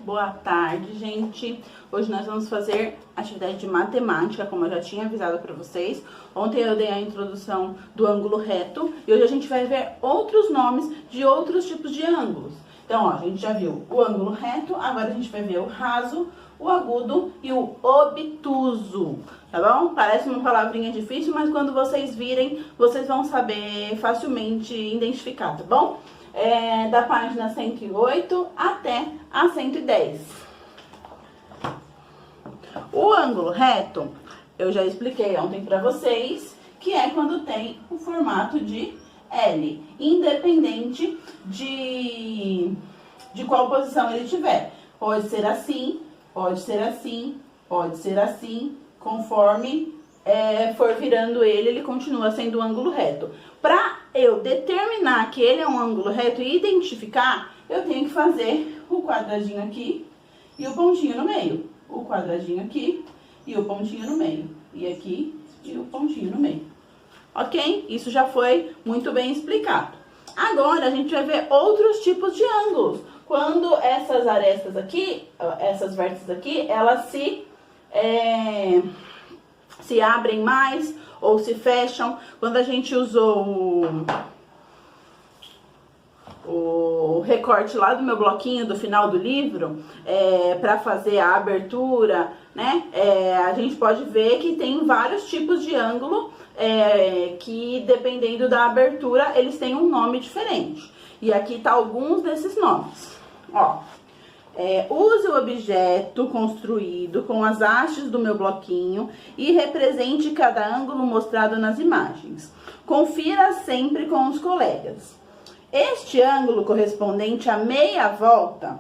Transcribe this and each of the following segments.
Boa tarde, gente. Hoje nós vamos fazer atividade de matemática, como eu já tinha avisado para vocês. Ontem eu dei a introdução do ângulo reto e hoje a gente vai ver outros nomes de outros tipos de ângulos. Então, ó, a gente já viu o ângulo reto, agora a gente vai ver o raso, o agudo e o obtuso, tá bom? Parece uma palavrinha difícil, mas quando vocês virem, vocês vão saber facilmente identificar, tá bom? Da página 108 até a 110. O ângulo reto, eu já expliquei ontem pra vocês, que é quando tem o formato de L, independente de qual posição ele tiver. Pode ser assim, pode ser assim, pode ser assim, conforme for virando ele continua sendo um ângulo reto. Para eu determinar que ele é um ângulo reto e identificar, eu tenho que fazer o quadradinho aqui e o pontinho no meio. O quadradinho aqui e o pontinho no meio. E aqui e o pontinho no meio. Ok? Isso já foi muito bem explicado. Agora a gente vai ver outros tipos de ângulos. Quando essas arestas aqui, essas vértices aqui, elas se abrem mais ou se fecham. Quando a gente usou o recorte lá do meu bloquinho do final do livro, para fazer a abertura, né? A gente pode ver que tem vários tipos de ângulo, que dependendo da abertura, eles têm um nome diferente. E aqui tá alguns desses nomes. Ó, use o objeto construído com as hastes do meu bloquinho e represente cada ângulo mostrado nas imagens. Confira sempre com os colegas. Este ângulo correspondente a meia volta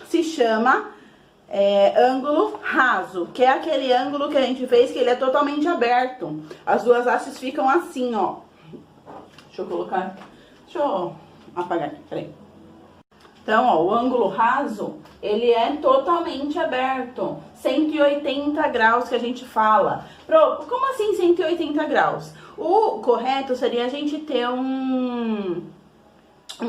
se chama ângulo raso, que é aquele ângulo que a gente fez que ele é totalmente aberto. As duas hastes ficam assim, ó. Deixa eu apagar aqui, peraí. Então, ó, o ângulo raso, ele é totalmente aberto. 180 graus que a gente fala. Como assim 180 graus? O correto seria a gente ter um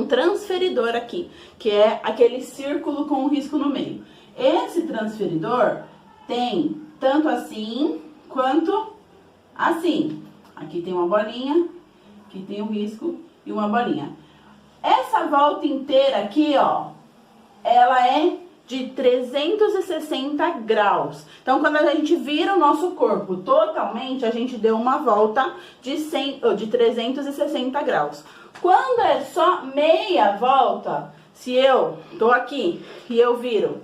transferidor aqui, que é aquele círculo com um risco no meio. Esse transferidor tem tanto assim quanto assim. Aqui tem uma bolinha, aqui tem um risco e uma bolinha. Essa volta inteira aqui, ó, ela é de 360 graus. Então, quando a gente vira o nosso corpo totalmente, a gente deu uma volta de 360 graus. Quando é só meia volta, se eu tô aqui e eu viro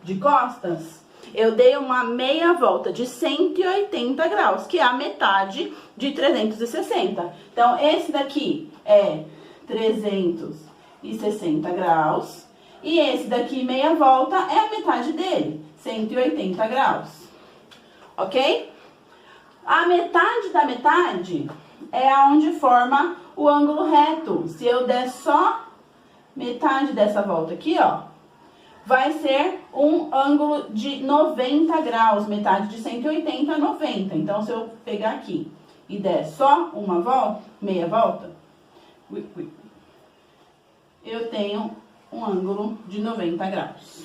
de costas, eu dei uma meia volta de 180 graus, que é a metade de 360. Então, esse daqui é 360 graus. E esse daqui, meia volta, é a metade dele, 180 graus. Ok? A metade da metade é aonde forma o ângulo reto. Se eu der só metade dessa volta aqui, ó, vai ser um ângulo de 90 graus, metade de 180 a 90. Então, se eu pegar aqui e der só uma volta, meia volta, eu tenho um ângulo de 90 graus.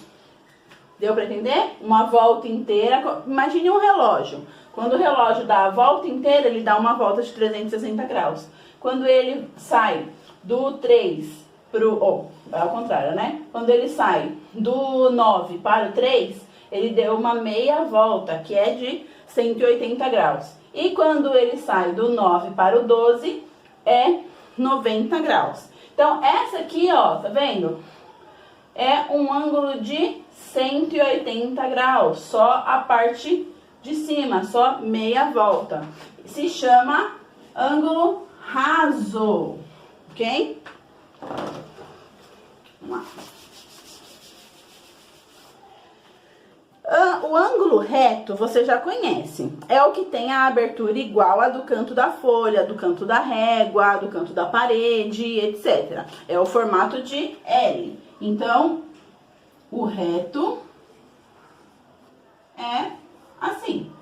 Deu para entender? Uma volta inteira. Imagine um relógio. Quando o relógio dá a volta inteira, ele dá uma volta de 360 graus. Quando ele sai do 3 pro... ao contrário, né? Quando ele sai do 9 para o 3, ele deu uma meia volta, que é de 180 graus. E quando ele sai do 9 para o 12, é 90 graus. Então, essa aqui, ó, tá vendo? É um ângulo de 180 graus, só a parte de cima, só meia volta. Se chama ângulo raso, ok? Vamos lá. O ângulo reto você já conhece, é o que tem a abertura igual a do canto da folha, do canto da régua, do canto da parede, etc. É o formato de L. Então, o reto é assim.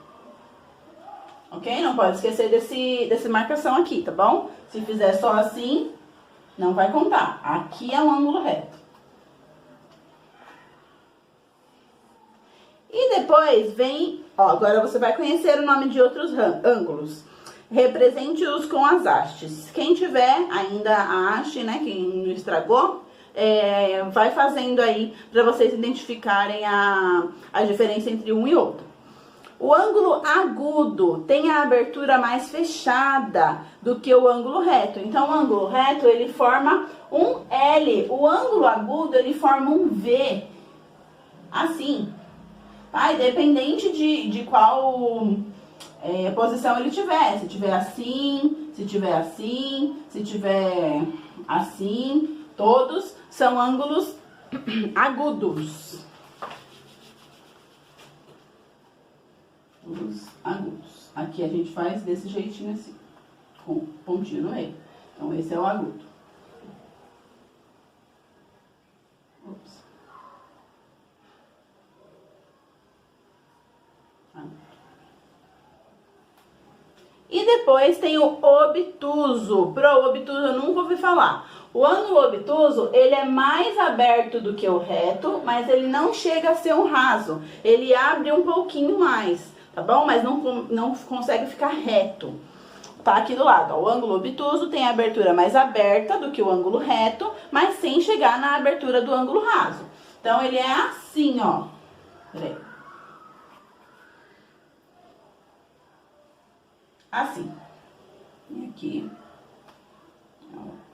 Ok? Não pode esquecer desse marcação aqui, tá bom? Se fizer só assim, não vai contar. Aqui é um ângulo reto. depois vem, ó, agora você vai conhecer o nome de outros ângulos. Represente-os com as hastes. Quem tiver ainda a haste, né, quem não estragou, vai fazendo aí para vocês identificarem a diferença entre um e outro. O ângulo agudo tem a abertura mais fechada do que o ângulo reto. Então, o ângulo reto, ele forma um L. O ângulo agudo, ele forma um V. Assim. Tá? Independente de qual posição ele tiver. Se tiver assim, se tiver assim, se tiver assim. Todos são ângulos agudos. Os agudos. Aqui a gente faz desse jeitinho assim, com pontinho no meio. Então, esse é o agudo. Ops. E depois tem o obtuso. Pro obtuso eu nunca ouvi falar. O ângulo obtuso, ele é mais aberto do que o reto, mas ele não chega a ser um raso. Ele abre um pouquinho mais. Tá bom? Mas não consegue ficar reto. Tá aqui do lado, ó. O ângulo obtuso tem a abertura mais aberta do que o ângulo reto, mas sem chegar na abertura do ângulo raso. Então, ele é assim, ó. Peraí. Assim. E aqui. Ó.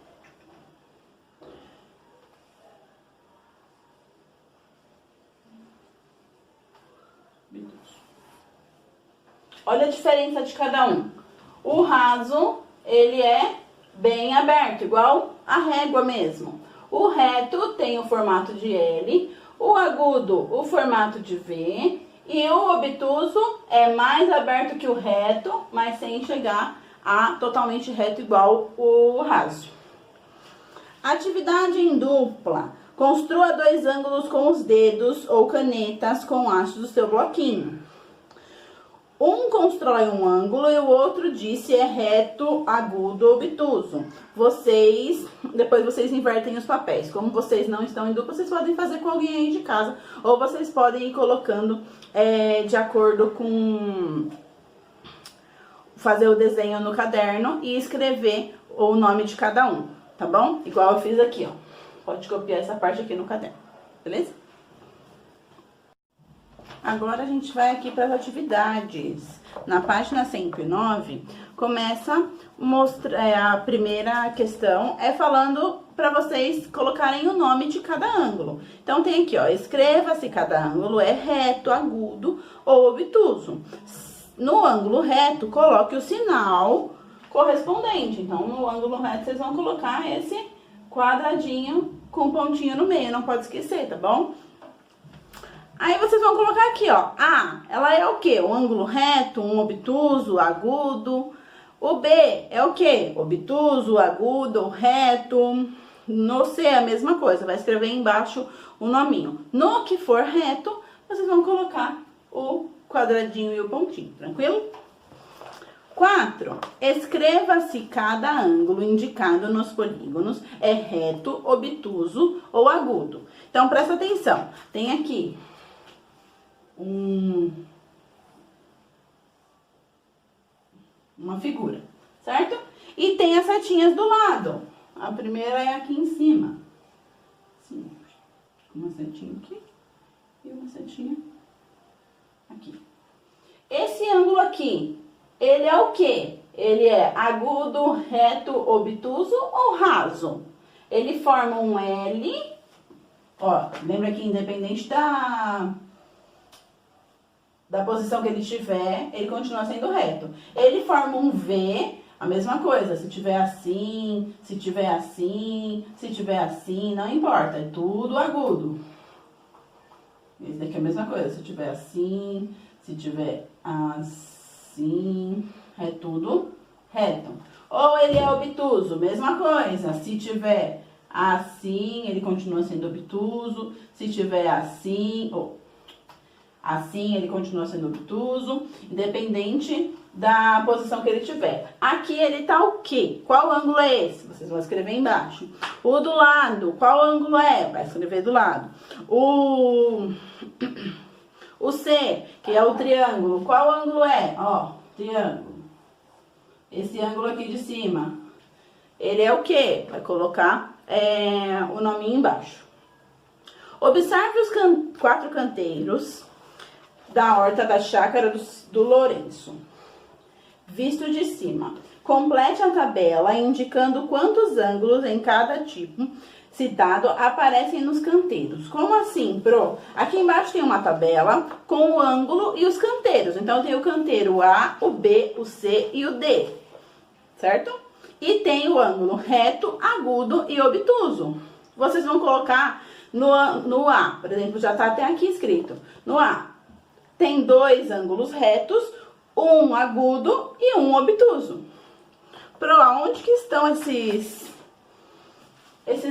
Olha a diferença de cada um. O raso, ele é bem aberto, igual a régua mesmo. O reto tem o formato de L, o agudo, o formato de V, e o obtuso é mais aberto que o reto, mas sem chegar a totalmente reto igual o raso. Atividade em dupla. Construa dois ângulos com os dedos ou canetas com haste do seu bloquinho. Um constrói um ângulo e o outro diz se é reto, agudo ou obtuso. Depois vocês invertem os papéis. Como vocês não estão em dupla, vocês podem fazer com alguém aí de casa. Ou vocês podem ir colocando de acordo com... fazer o desenho no caderno e escrever o nome de cada um, tá bom? Igual eu fiz aqui, ó. Pode copiar essa parte aqui no caderno, beleza? Agora a gente vai aqui para as atividades. Na página 109, começa a primeira questão, falando para vocês colocarem o nome de cada ângulo. Então, tem aqui, ó, escreva se cada ângulo é reto, agudo ou obtuso. No ângulo reto, coloque o sinal correspondente. Então, no ângulo reto, vocês vão colocar esse quadradinho com pontinho no meio, não pode esquecer, tá bom? Aí vocês vão colocar aqui, ó, A, ela é o quê? Um ângulo reto, um obtuso, agudo. O B é o quê? Obtuso, agudo, reto. No C é a mesma coisa, vai escrever embaixo o nominho. No que for reto, vocês vão colocar o quadradinho e o pontinho, tranquilo? 4. Escreva se cada ângulo indicado nos polígonos é reto, obtuso ou agudo. Então, presta atenção, tem aqui uma figura, certo? E tem as setinhas do lado. A primeira é aqui em cima. Assim, uma setinha aqui e uma setinha aqui. Esse ângulo aqui, ele é o quê? Ele é agudo, reto, obtuso ou raso? Ele forma um L, ó, lembra que independente da posição que ele tiver, ele continua sendo reto. Ele forma um V, a mesma coisa, se tiver assim, se tiver assim, se tiver assim, não importa, é tudo agudo. Esse daqui é a mesma coisa, se tiver assim, se tiver assim, é tudo reto. Ou ele é obtuso, mesma coisa, se tiver assim, ele continua sendo obtuso, se tiver assim, ou assim, ele continua sendo obtuso, independente da posição que ele tiver. Aqui ele tá o quê? Qual ângulo é esse? Vocês vão escrever embaixo. O do lado, qual ângulo é? Vai escrever do lado. O O C, que é o triângulo, qual ângulo é? Ó, triângulo. Esse ângulo aqui de cima. Ele é o quê? Vai colocar o nominho embaixo. Observe os 4 canteiros da horta da chácara do Lourenço, visto de cima. Complete a tabela indicando quantos ângulos em cada tipo citado aparecem nos canteiros. Como assim, Pro? Aqui embaixo tem uma tabela com o ângulo e os canteiros. Então, tem o canteiro A, o B, o C e o D, certo? E tem o ângulo reto, agudo e obtuso. Vocês vão colocar no A, por exemplo, já tá até aqui escrito. No A, tem 2 ângulos retos, um agudo e um obtuso. Pro, aonde que estão esses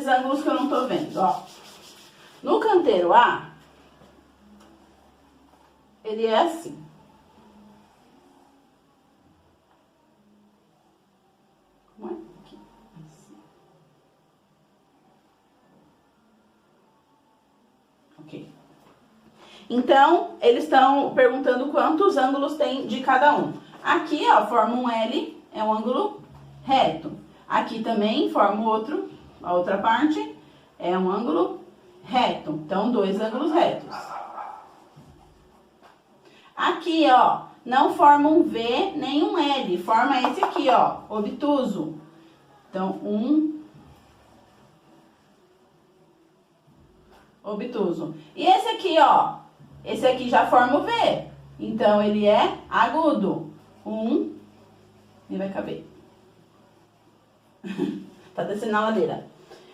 ângulos que eu não tô vendo? Ó, no canteiro A, ele é assim. Como é? Aqui, assim. Ok. Então, eles estão perguntando quantos ângulos tem de cada um. Aqui, ó, forma um L, é um ângulo reto. Aqui também forma outro, a outra parte, é um ângulo reto. Então, 2 ângulos retos. Aqui, ó, não forma um V nem um L, forma esse aqui, ó, obtuso. Então, obtuso. E esse aqui, ó, esse aqui já forma o V. Então, ele é agudo. E vai caber. Tá descendo na ladeira.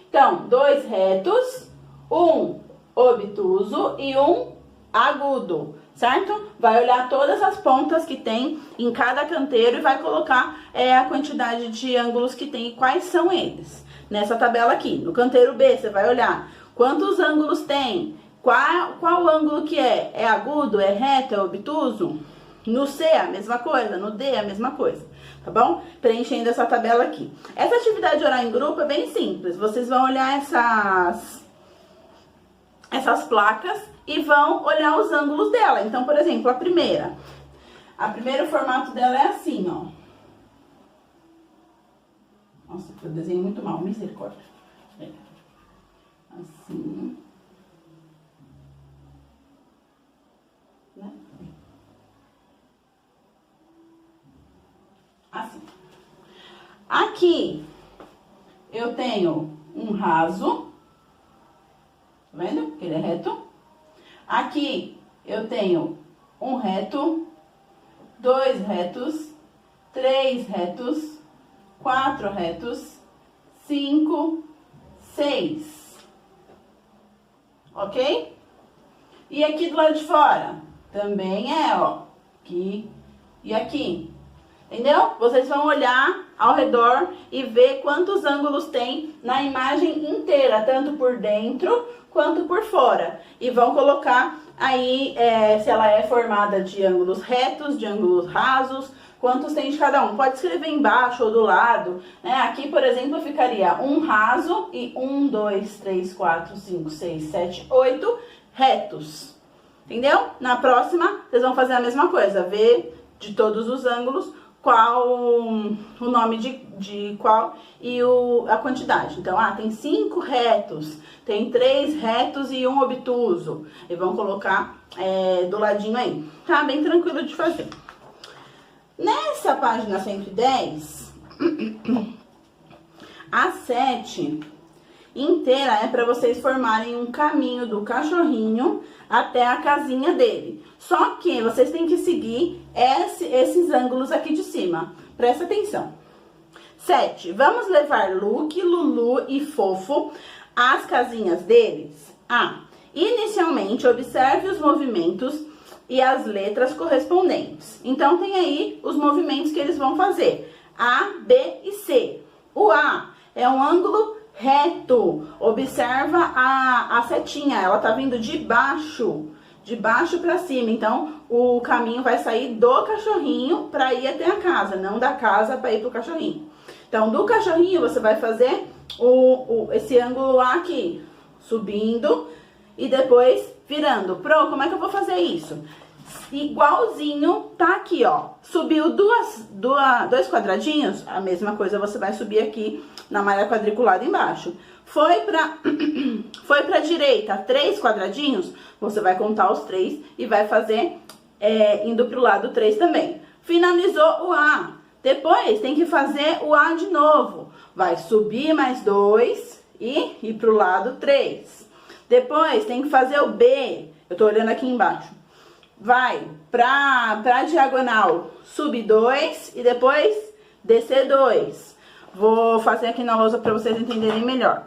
Então, 2 retos, um obtuso e um agudo, certo? Vai olhar todas as pontas que tem em cada canteiro e vai colocar a quantidade de ângulos que tem e quais são eles. Nessa tabela aqui, no canteiro B, você vai olhar quantos ângulos tem, qual ângulo que é? É agudo, é reto, é obtuso? No C, a mesma coisa, no D, a mesma coisa, tá bom? Preenchendo essa tabela aqui. Essa atividade de orar em grupo é bem simples. Vocês vão olhar essas placas e vão olhar os ângulos dela. Então, por exemplo, a primeira o formato dela é assim, ó. Nossa, eu desenhei muito mal, misericórdia. Assim. Né? Assim. Aqui eu tenho um raso, tá vendo? Ele é reto. Aqui eu tenho um reto, 2 retos, 3 retos, 4 retos, 5, 6. Ok? E aqui do lado de fora também é, ó, aqui e aqui. Entendeu? Vocês vão olhar ao redor e ver quantos ângulos tem na imagem inteira, tanto por dentro quanto por fora. E vão colocar aí se ela é formada de ângulos retos, de ângulos rasos, quantos tem de cada um. Pode escrever embaixo ou do lado, né? Aqui, por exemplo, ficaria um raso e 1, 2, 3, 4, 5, 6, 7, 8 retos. Entendeu? Na próxima, vocês vão fazer a mesma coisa, ver de todos os ângulos qual o nome de qual e a quantidade. Então, tem 5 retos, tem 3 retos e 1 obtuso. E vão colocar do ladinho aí. Tá bem tranquilo de fazer. Nessa página 110, a 7 inteira é para vocês formarem um caminho do cachorrinho até a casinha dele. Só que vocês têm que seguir esses ângulos aqui de cima. Presta atenção. 7. Vamos levar Luke, Lulu e Fofo às casinhas deles? Inicialmente, observe os movimentos e as letras correspondentes. Então, tem aí os movimentos que eles vão fazer. A, B e C. O A é um ângulo reto. Observa a setinha, ela tá vindo de baixo para cima. Então, o caminho vai sair do cachorrinho para ir até a casa, não da casa para ir pro cachorrinho. Então, do cachorrinho, você vai fazer esse ângulo A aqui, subindo e depois virando. Pro, como é que eu vou fazer isso? Igualzinho tá aqui, ó. Subiu dois quadradinhos, a mesma coisa você vai subir aqui na malha quadriculada embaixo. Foi pra direita 3 quadradinhos, você vai contar os 3 e vai fazer indo pro lado 3 também. Finalizou o A. Depois tem que fazer o A de novo. Vai subir mais 2 e ir pro lado 3. Depois tem que fazer o B. Eu tô olhando aqui embaixo. Vai pra diagonal, subir 2 e depois descer 2. Vou fazer aqui na lousa para vocês entenderem melhor.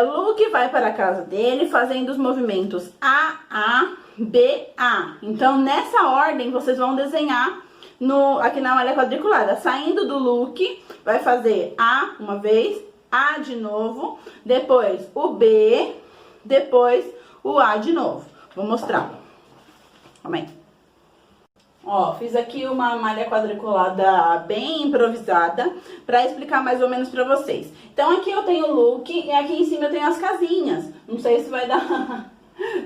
Luke vai para a casa dele fazendo os movimentos A, B, A. Então, nessa ordem, vocês vão desenhar aqui na malha quadriculada. Saindo do Luke, vai fazer A uma vez, A de novo, depois o B, depois o A de novo. Vou mostrar. Calma aí. Ó, fiz aqui uma malha quadriculada bem improvisada para explicar mais ou menos para vocês. Então, aqui eu tenho o look e aqui em cima eu tenho as casinhas. Não sei se vai dar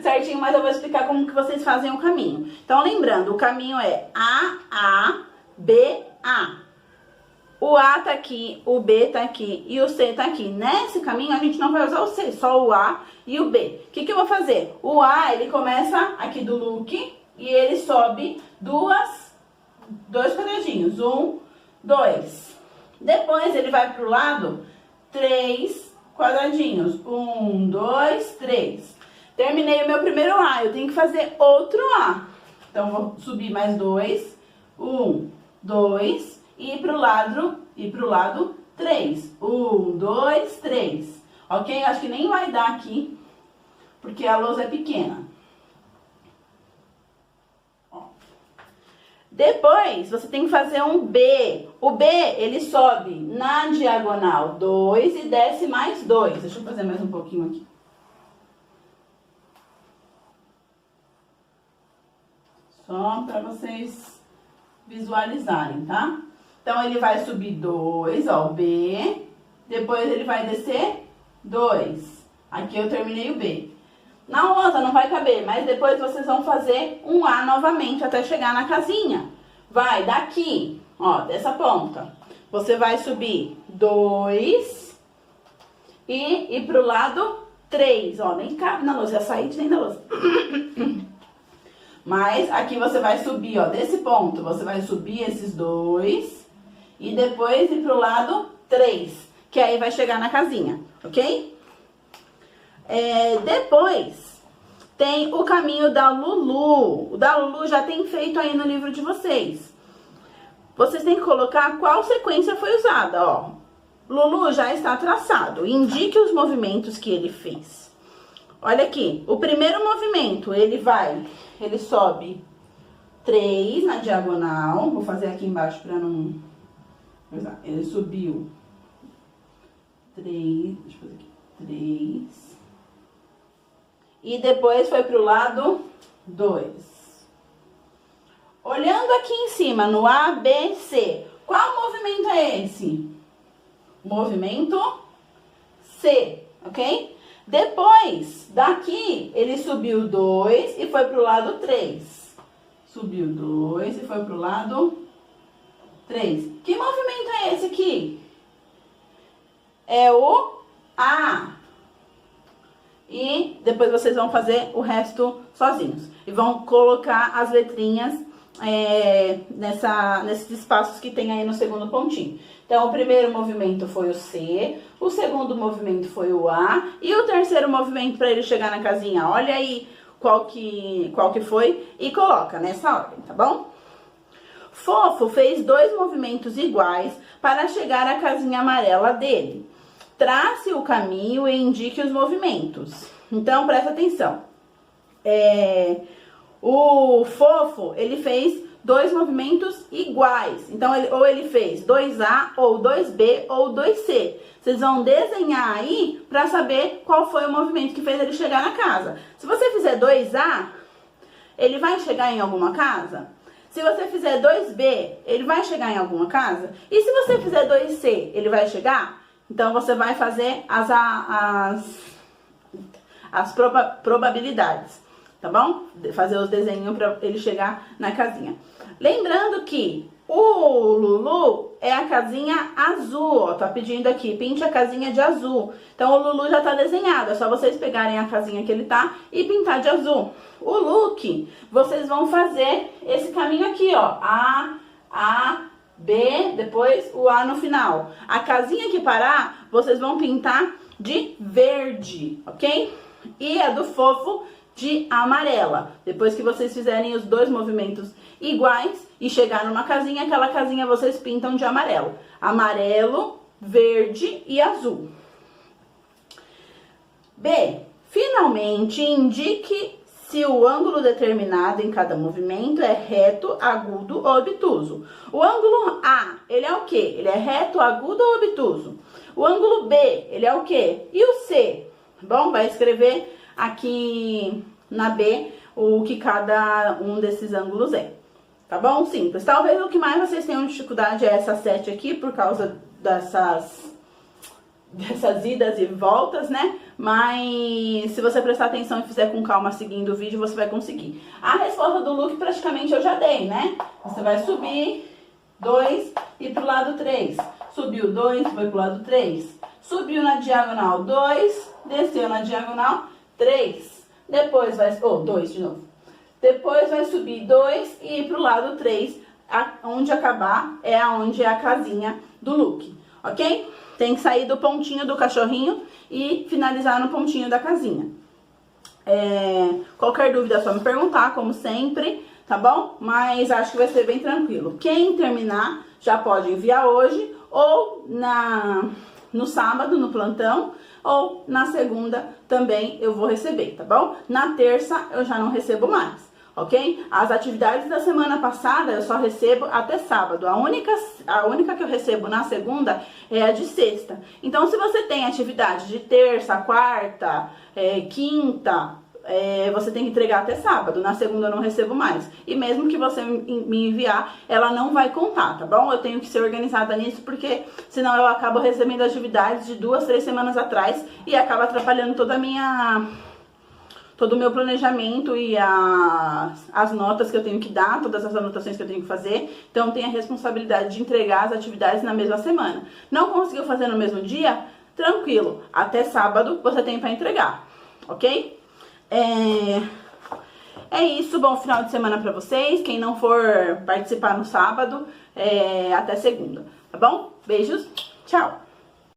certinho, mas eu vou explicar como que vocês fazem o caminho. Então, lembrando, o caminho é A, B, A. O A tá aqui, o B tá aqui e o C tá aqui. Nesse caminho, a gente não vai usar o C, só o A e o B. O que que eu vou fazer? O A, ele começa aqui do look e ele sobe dois quadradinhos, 1, 2. Depois ele vai pro lado 3 quadradinhos, 1, 2, 3. Terminei o meu primeiro A, eu tenho que fazer outro A. Então vou subir mais 2, 1, 2 e ir pro lado 3. 1, 2, 3. Ok? Acho que nem vai dar aqui, porque a lousa é pequena. Depois, você tem que fazer um B. O B, ele sobe na diagonal 2 e desce mais 2. Deixa eu fazer mais um pouquinho aqui. Só para vocês visualizarem, tá? Então, ele vai subir 2, ó, o B. Depois, ele vai descer 2. Aqui eu terminei o B. Na outra não vai caber, mas depois vocês vão fazer um A novamente até chegar na casinha. Vai daqui, ó, dessa ponta. Você vai subir 2 e ir pro lado 3, ó, nem cabe na lousa, já saí de dentro da lousa. Mas aqui você vai subir, ó, desse ponto, você vai subir esses 2 e depois ir pro lado 3, que aí vai chegar na casinha, ok? Depois tem o caminho da Lulu. O da Lulu já tem feito aí no livro de vocês. Vocês têm que colocar qual sequência foi usada, ó. Lulu já está traçado. Indique os movimentos que ele fez. Olha aqui, o primeiro movimento, ele sobe 3 na diagonal. Vou fazer aqui embaixo para não... Ele subiu 3, deixa eu fazer aqui, 3... E depois foi pro lado 2. Olhando aqui em cima, no A, B, C. Qual movimento é esse? Movimento C, ok? Depois, daqui, ele subiu 2 e foi pro lado 3. Subiu 2 e foi pro lado 3. Que movimento é esse aqui? É o A. E depois vocês vão fazer o resto sozinhos. E vão colocar as letrinhas nesses espaços que tem aí no segundo pontinho. Então, o primeiro movimento foi o C, o segundo movimento foi o A, e o terceiro movimento para ele chegar na casinha, olha aí qual que foi, e coloca nessa ordem, tá bom? Fofo fez 2 movimentos iguais para chegar à casinha amarela dele. Trace o caminho e indique os movimentos. Então, presta atenção. O Fofo, ele fez 2 movimentos iguais. Então, ou ele fez 2A, ou 2B, ou 2C. Vocês vão desenhar aí para saber qual foi o movimento que fez ele chegar na casa. Se você fizer 2A, ele vai chegar em alguma casa? Se você fizer 2B, ele vai chegar em alguma casa? E se você fizer 2C, ele vai chegar? Então, você vai fazer as probabilidades, tá bom? Fazer os desenhos para ele chegar na casinha. Lembrando que o Lulu é a casinha azul, ó, tá pedindo aqui, pinte a casinha de azul. Então o Lulu já tá desenhado, é só vocês pegarem a casinha que ele tá e pintar de azul. O Luke, vocês vão fazer esse caminho aqui, ó, A, B, depois o A no final. A casinha que parar, vocês vão pintar de verde, ok? E a do Fofo de amarela. Depois que vocês fizerem os dois movimentos iguais e chegar numa casinha, aquela casinha vocês pintam de amarelo. Amarelo, verde e azul. B. Finalmente, indique se o ângulo determinado em cada movimento é reto, agudo ou obtuso. O ângulo A, ele é o quê? Ele é reto, agudo ou obtuso? O ângulo B, ele é o quê? E o C? Bom, vai escrever aqui na B o que cada um desses ângulos é. Tá bom? Simples. Talvez o que mais vocês tenham dificuldade é essa 7 aqui, por causa dessas idas e voltas, né? Mas se você prestar atenção e fizer com calma seguindo o vídeo, você vai conseguir. A resposta do Luke praticamente eu já dei, né? Você vai subir 2 e pro lado 3. Subiu 2, foi pro lado 3. Subiu na diagonal 2, desceu na diagonal 3. Depois vai... 2 de novo. Depois vai subir 2 e ir pro lado 3. Onde acabar é onde é a casinha do Luke, ok? Tem que sair do pontinho do cachorrinho e finalizar no pontinho da casinha. Qualquer dúvida é só me perguntar, como sempre, tá bom? Mas acho que vai ser bem tranquilo. Quem terminar já pode enviar hoje ou no sábado, no plantão, ou na segunda também eu vou receber, tá bom? Na terça eu já não recebo mais. Ok? As atividades da semana passada eu só recebo até sábado. A única que eu recebo na segunda é a de sexta. Então, se você tem atividade de terça, quarta, quinta, você tem que entregar até sábado. Na segunda eu não recebo mais. E mesmo que você me enviar, ela não vai contar, tá bom? Eu tenho que ser organizada nisso, porque senão eu acabo recebendo atividades de 2, 3 semanas atrás e acaba atrapalhando todo o meu planejamento e as notas que eu tenho que dar, todas as anotações que eu tenho que fazer. Então, tem a responsabilidade de entregar as atividades na mesma semana. Não conseguiu fazer no mesmo dia? Tranquilo. Até sábado você tem para entregar, ok? É isso. Bom final de semana para vocês. Quem não for participar no sábado, até segunda, tá bom? Beijos. Tchau.